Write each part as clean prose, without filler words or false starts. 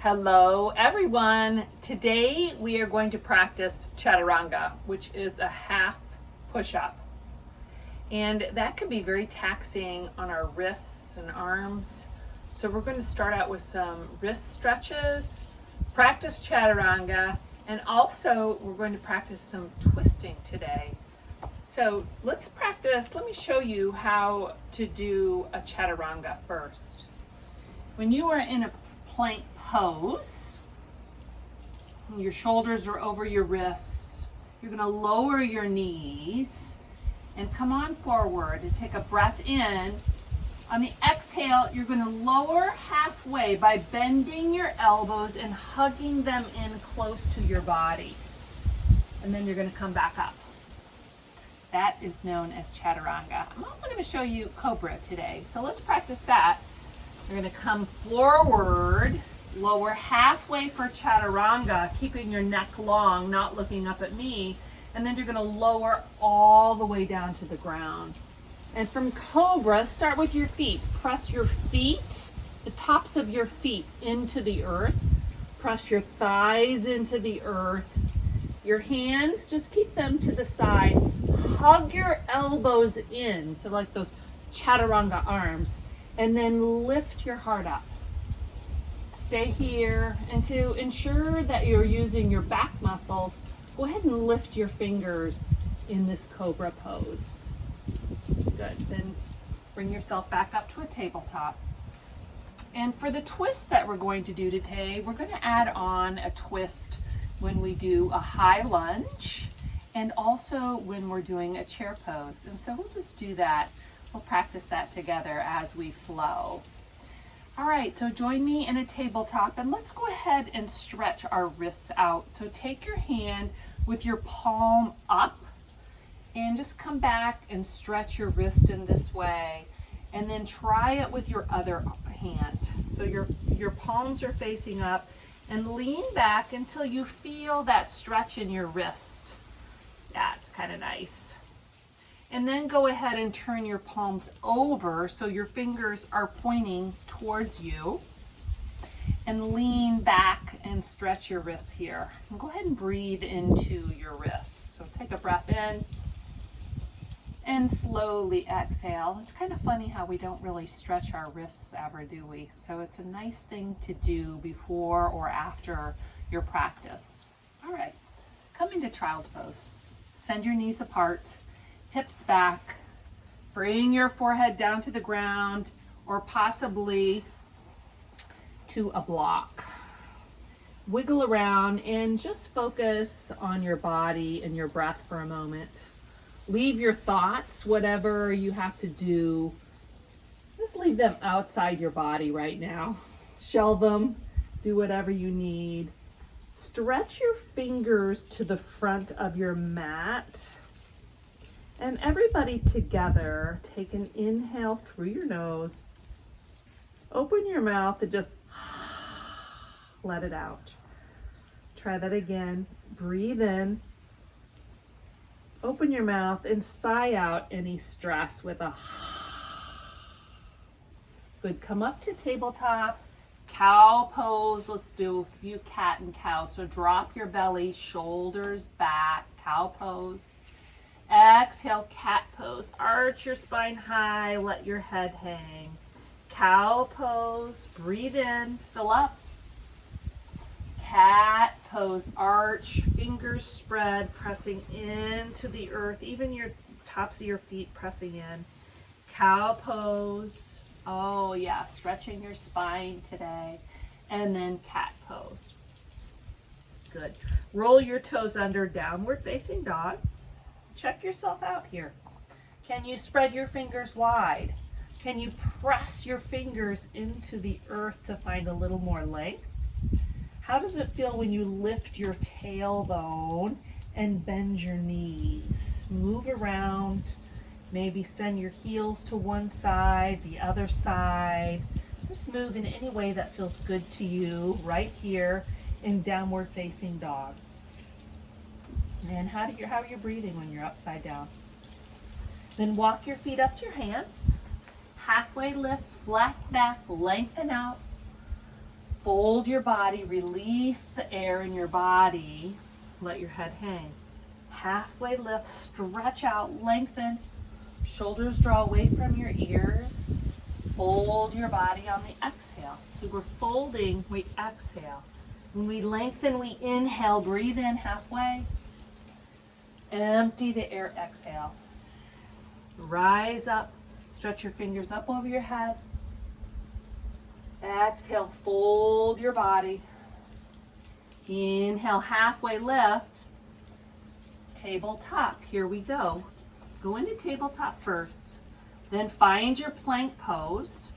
Hello everyone. Today we are going to practice chaturanga, which is a half push-up. And that can be very taxing on our wrists and arms. So we're going to start out with some wrist stretches, practice chaturanga, and also we're going to practice some twisting today. So let's practice. Let me show you how to do a chaturanga first. When you are in a plank pose, your shoulders are over your wrists, you're going to lower your knees and come on forward and take a breath in. On the exhale, you're going to lower halfway by bending your elbows and hugging them in close to your body. And then you're going to come back up. That is known as chaturanga. I'm also going to show you cobra today. So let's practice that. You're going to come forward, lower halfway for chaturanga, keeping your neck long, not looking up at me. And then you're going to lower all the way down to the ground. And from cobra, start with your feet. Press your feet, the tops of your feet into the earth. Press your thighs into the earth. Your hands, just keep them to the side. Hug your elbows in, so like those chaturanga arms. And then lift your heart up. Stay here, and to ensure that you're using your back muscles, go ahead and lift your fingers in this cobra pose. Good. Then bring yourself back up to a tabletop. And for the twist that we're going to do today, we're going to add on a twist when we do a high lunge and also when we're doing a chair pose. And so we'll just do that. We'll practice that together as we flow. All right, so join me in a tabletop and let's go ahead and stretch our wrists out. So take your hand with your palm up and just come back and stretch your wrist in this way. And then try it with your other hand. So your palms are facing up and lean back until you feel that stretch in your wrist. That's kind of nice. And then go ahead and turn your palms over so your fingers are pointing towards you. And lean back and stretch your wrists here. And go ahead and breathe into your wrists. So take a breath in and slowly exhale. It's kind of funny how we don't really stretch our wrists ever, do we? So it's a nice thing to do before or after your practice. All right, come into child's pose. Send your knees apart. Hips back, bring your forehead down to the ground or possibly to a block. Wiggle around and just focus on your body and your breath for a moment. Leave your thoughts, whatever you have to do, just leave them outside your body right now. Shelve them, do whatever you need. Stretch your fingers to the front of your mat. And everybody together, take an inhale through your nose. Open your mouth and just let it out. Try that again. Breathe in. Open your mouth and sigh out any stress with a good. Come up to tabletop. Cow pose. Let's do a few cat and cow. So drop your belly, shoulders back, cow pose. Exhale, cat pose. Arch your spine high, let your head hang. Cow pose, breathe in, fill up. Cat pose, arch, fingers spread, pressing into the earth, even your tops of your feet pressing in. Cow pose, oh yeah, stretching your spine today. And then cat pose. Good. Roll your toes under, downward facing dog. Check yourself out here. Can you spread your fingers wide? Can you press your fingers into the earth to find a little more length? How does it feel when you lift your tailbone and bend your knees? Move around. Maybe send your heels to one side, the other side. Just move in any way that feels good to you right here in downward facing dog. And how are you breathing when you're upside down? Then walk your feet up to your hands. Halfway lift, flat back, lengthen out. Fold your body, release the air in your body. Let your head hang. Halfway lift, stretch out, lengthen. Shoulders draw away from your ears. Fold your body on the exhale. So we're folding, we exhale. When we lengthen, we inhale, breathe in halfway. Empty the air, exhale. Rise up, stretch your fingers up over your head. Exhale, fold your body. Inhale, halfway lift. Tabletop, here we go. Go into tabletop first. Then find your plank pose.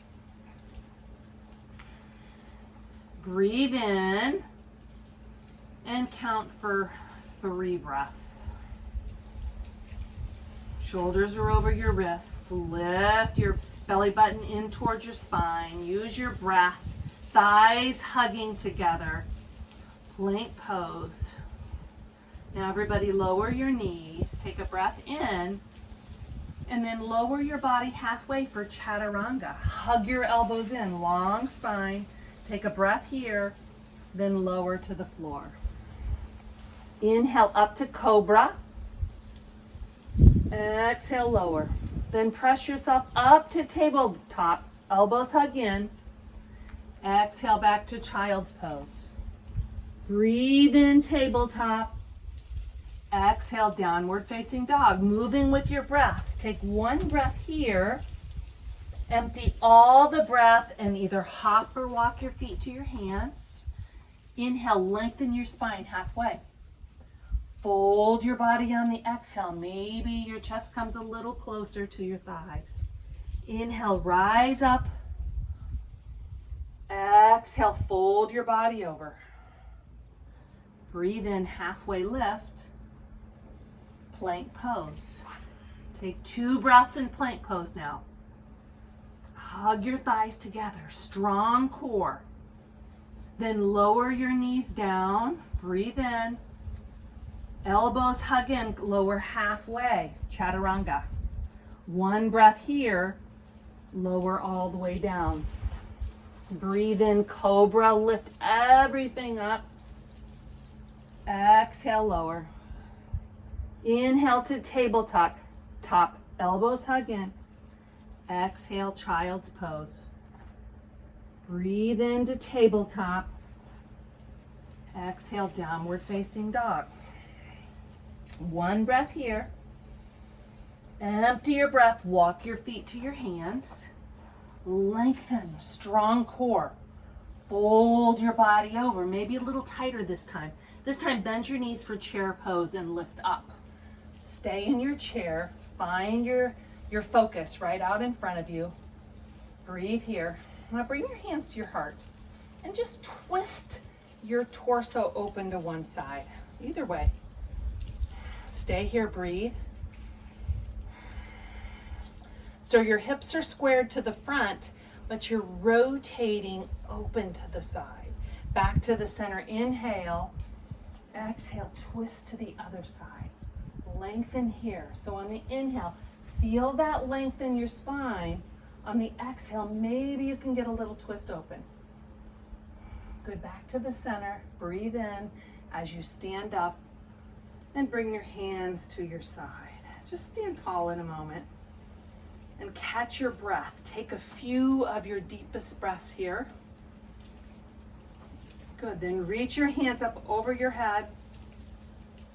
Breathe in and count for 3 breaths. Shoulders are over your wrists. Lift your belly button in towards your spine. Use your breath. Thighs hugging together. Plank pose. Now everybody lower your knees. Take a breath in. And then lower your body halfway for chaturanga. Hug your elbows in. Long spine. Take a breath here. Then lower to the floor. Inhale up to cobra. Exhale, lower. Then press yourself up to tabletop. Elbows hug in. Exhale back to child's pose. Breathe in, tabletop. Exhale, downward facing dog. Moving with your breath. Take 1 breath here. Empty all the breath and either hop or walk your feet to your hands. Inhale, lengthen your spine halfway. Fold your body on the exhale. Maybe your chest comes a little closer to your thighs. Inhale, rise up. Exhale, fold your body over. Breathe in, halfway lift. Plank pose. Take 2 breaths in plank pose now. Hug your thighs together, strong core. Then lower your knees down. Breathe in. Elbows hug in, lower halfway, chaturanga. 1 breath here, lower all the way down. Breathe in, cobra, lift everything up. Exhale, lower. Inhale to tabletop, top, elbows hug in. Exhale, child's pose. Breathe into tabletop. Exhale, downward facing dog. 1 breath here. Empty your breath. Walk your feet to your hands. Lengthen, strong core. Fold your body over. Maybe a little tighter this time. This time, bend your knees for chair pose and lift up. Stay in your chair. Find your focus right out in front of you. Breathe here. Now bring your hands to your heart and just twist your torso open to one side. Either way. Stay here, breathe. So your hips are squared to the front, but you're rotating open to the side. Back to the center, inhale. Exhale, twist to the other side. Lengthen here. So on the inhale, feel that length in your spine. On the exhale, maybe you can get a little twist open. Good, back to the center. Breathe in as you stand up. And bring your hands to your side. Just stand tall in a moment. And catch your breath. Take a few of your deepest breaths here. Good, then reach your hands up over your head.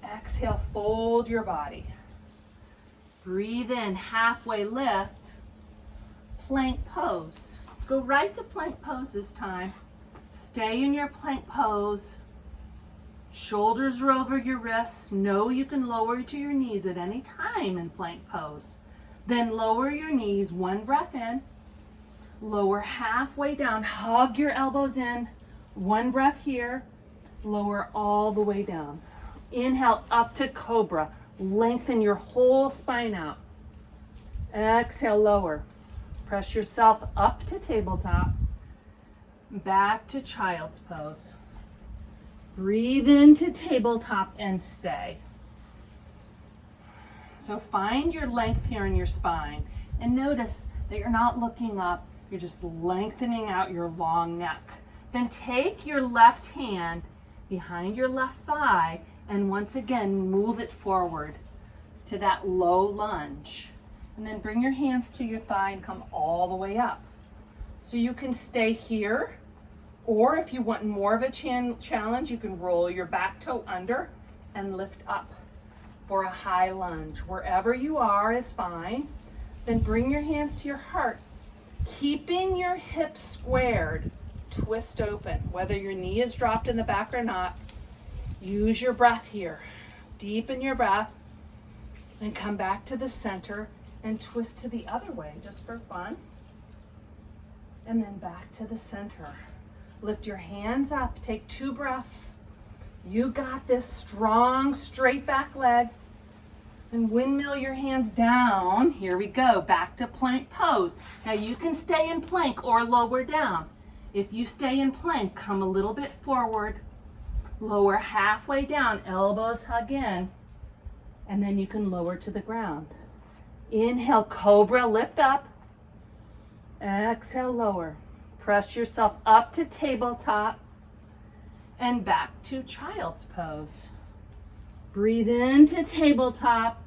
Exhale, fold your body. Breathe in, halfway lift. Plank pose. Go right to plank pose this time. Stay in your plank pose. Shoulders are over your wrists. Know you can lower to your knees at any time in plank pose. Then lower your knees, 1 breath in. Lower halfway down. Hug your elbows in. 1 breath here. Lower all the way down. Inhale up to cobra. Lengthen your whole spine out. Exhale, lower. Press yourself up to tabletop. Back to child's pose. Breathe into tabletop and stay. So find your length here in your spine and notice that you're not looking up, you're just lengthening out your long neck. Then take your left hand behind your left thigh and once again move it forward to that low lunge. And then bring your hands to your thigh and come all the way up. So you can stay here, or if you want more of a challenge, you can roll your back toe under and lift up for a high lunge. Wherever you are is fine. Then bring your hands to your heart, keeping your hips squared, twist open. Whether your knee is dropped in the back or not, use your breath here. Deepen your breath, and come back to the center and twist to the other way, just for fun. And then back to the center. Lift your hands up, take 2 breaths. You got this. Strong, straight back leg. And windmill your hands down. Here we go, back to plank pose. Now you can stay in plank or lower down. If you stay in plank, come a little bit forward, lower halfway down, elbows hug in, and then you can lower to the ground. Inhale, cobra, lift up. Exhale, lower. Press yourself up to tabletop and back to child's pose. Breathe into tabletop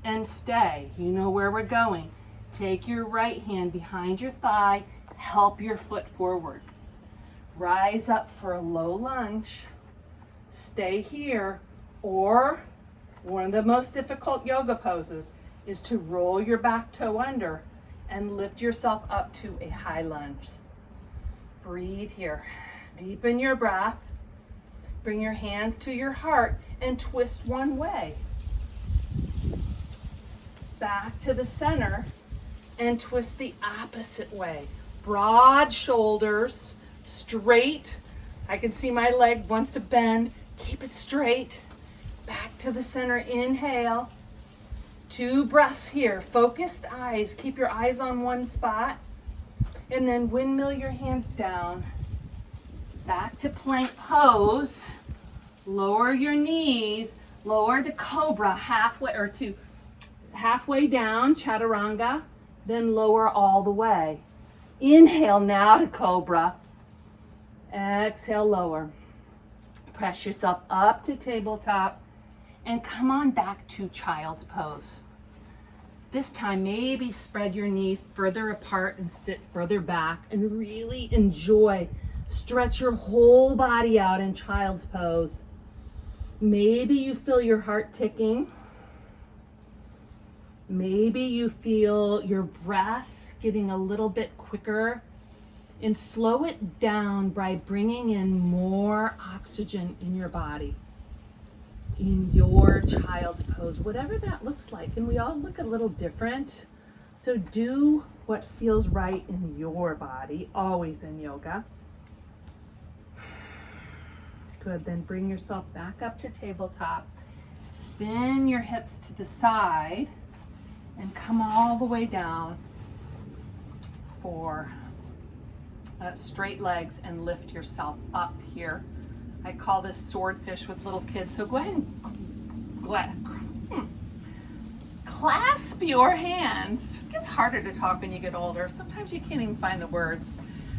and stay. You know where we're going. Take your right hand behind your thigh, help your foot forward. Rise up for a low lunge. Stay here, or one of the most difficult yoga poses is to roll your back toe under and lift yourself up to a high lunge. Breathe here. Deepen your breath. Bring your hands to your heart and twist one way. Back to the center and twist the opposite way. Broad shoulders, straight. I can see my leg wants to bend. Keep it straight. Back to the center. Inhale. 2 breaths here. Focused eyes. Keep your eyes on one spot. And then windmill your hands down. Back to plank pose. Lower your knees. Lower to cobra halfway or to halfway down, chaturanga. Then lower all the way. Inhale now to cobra. Exhale, lower. Press yourself up to tabletop and come on back to child's pose. This time, maybe spread your knees further apart and sit further back and really enjoy. Stretch your whole body out in child's pose. Maybe you feel your heart ticking. Maybe you feel your breath getting a little bit quicker. And slow it down by bringing in more oxygen in your body, in your child's pose, whatever that looks like. And we all look a little different. So do what feels right in your body, always in yoga. Good, then bring yourself back up to tabletop. Spin your hips to the side and come all the way down for straight legs and lift yourself up here. I call this swordfish with little kids. So go ahead and clasp your hands. It gets harder to talk when you get older. Sometimes you can't even find the words.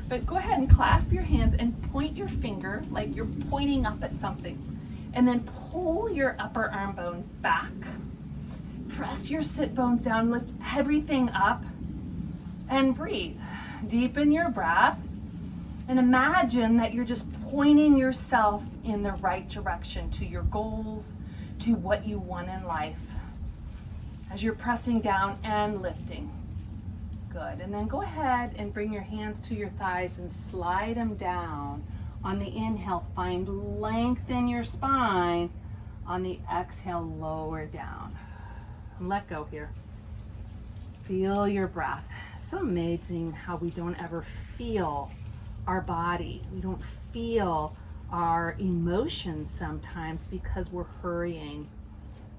But go ahead and clasp your hands and point your finger like you're pointing up at something. And then pull your upper arm bones back. Press your sit bones down, lift everything up, and breathe. Deepen your breath. And imagine that you're just pointing yourself in the right direction to your goals, to what you want in life as you're pressing down and lifting. Good. And then go ahead and bring your hands to your thighs and slide them down. On the inhale, find length in your spine. On the exhale, lower down. And let go here. Feel your breath. It's so amazing how we don't ever feel our body. We don't feel our emotions sometimes because we're hurrying.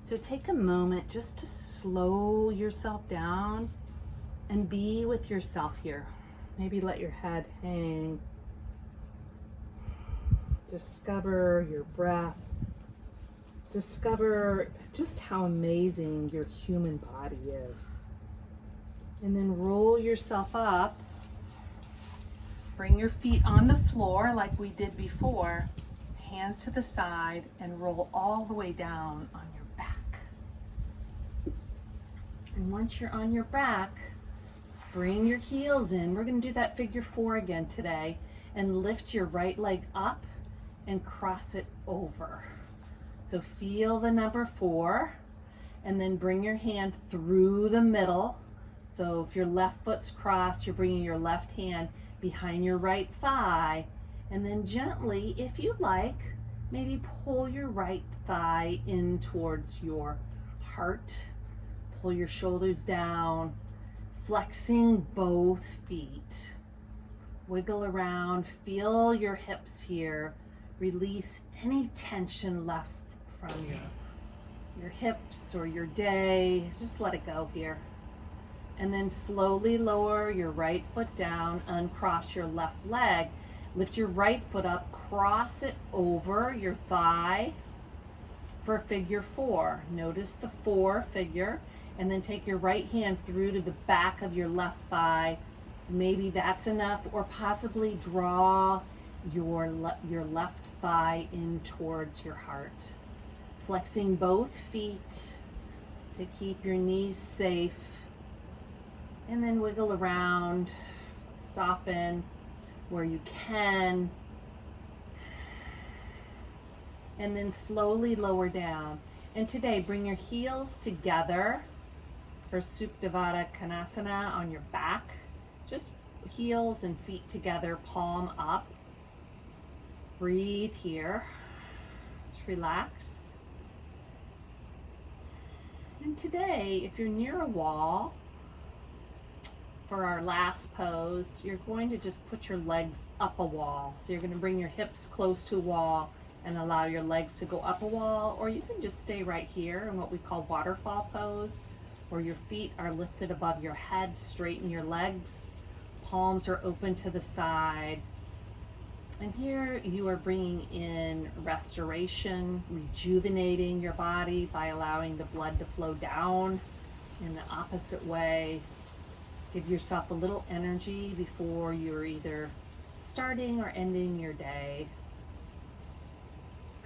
So take a moment just to slow yourself down and be with yourself here. Maybe let your head hang. Discover your breath. Discover just how amazing your human body is. And then roll yourself up Bring your feet on the floor like we did before, hands to the side, and roll all the way down on your back. And once you're on your back, bring your heels in. We're going to do that figure 4 again today, and lift your right leg up and cross it over. So feel the number 4, and then bring your hand through the middle. So if your left foot's crossed, you're bringing your left hand behind your right thigh, and then gently, if you like, maybe pull your right thigh in towards your heart. Pull your shoulders down, flexing both feet. Wiggle around, feel your hips here. Release any tension left from your hips or your day. Just let it go here. And then slowly lower your right foot down, uncross your left leg. Lift your right foot up, cross it over your thigh for figure 4. Notice the 4 figure, and then take your right hand through to the back of your left thigh. Maybe that's enough, or possibly draw your left thigh in towards your heart. Flexing both feet to keep your knees safe. And then wiggle around, soften where you can, and then slowly lower down. And today, bring your heels together for Supta Konasana on your back. Just heels and feet together, palm up. Breathe here. Just relax. And today, if you're near a wall, for our last pose, you're going to just put your legs up a wall. So you're going to bring your hips close to a wall and allow your legs to go up a wall, or you can just stay right here in what we call waterfall pose, where your feet are lifted above your head, straighten your legs, palms are open to the side. And here you are bringing in restoration, rejuvenating your body by allowing the blood to flow down in the opposite way. Give yourself a little energy before you're either starting or ending your day.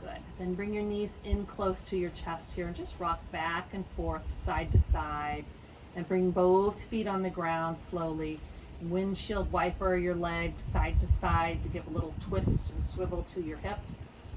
Good. Then bring your knees in close to your chest here and just rock back and forth, side to side, and bring both feet on the ground slowly. Windshield wiper your legs side to side to give a little twist and swivel to your hips.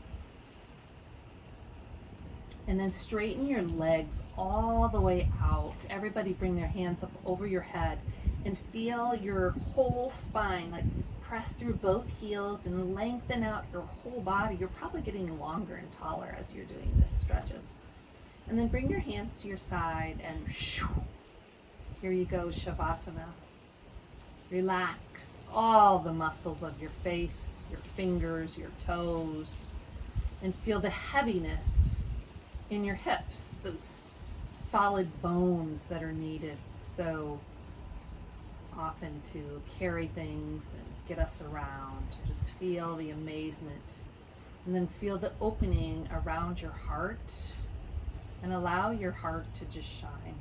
And then straighten your legs all the way out. Everybody bring their hands up over your head and feel your whole spine, like press through both heels and lengthen out your whole body. You're probably getting longer and taller as you're doing this stretches. And then bring your hands to your side and here you go, Shavasana. Relax all the muscles of your face, your fingers, your toes, and feel the heaviness in your hips, those solid bones that are needed so often to carry things and get us around. Just feel the amazement, and then feel the opening around your heart, and allow your heart to just shine.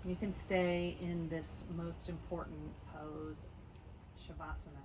You can stay in this most important pose, Shavasana.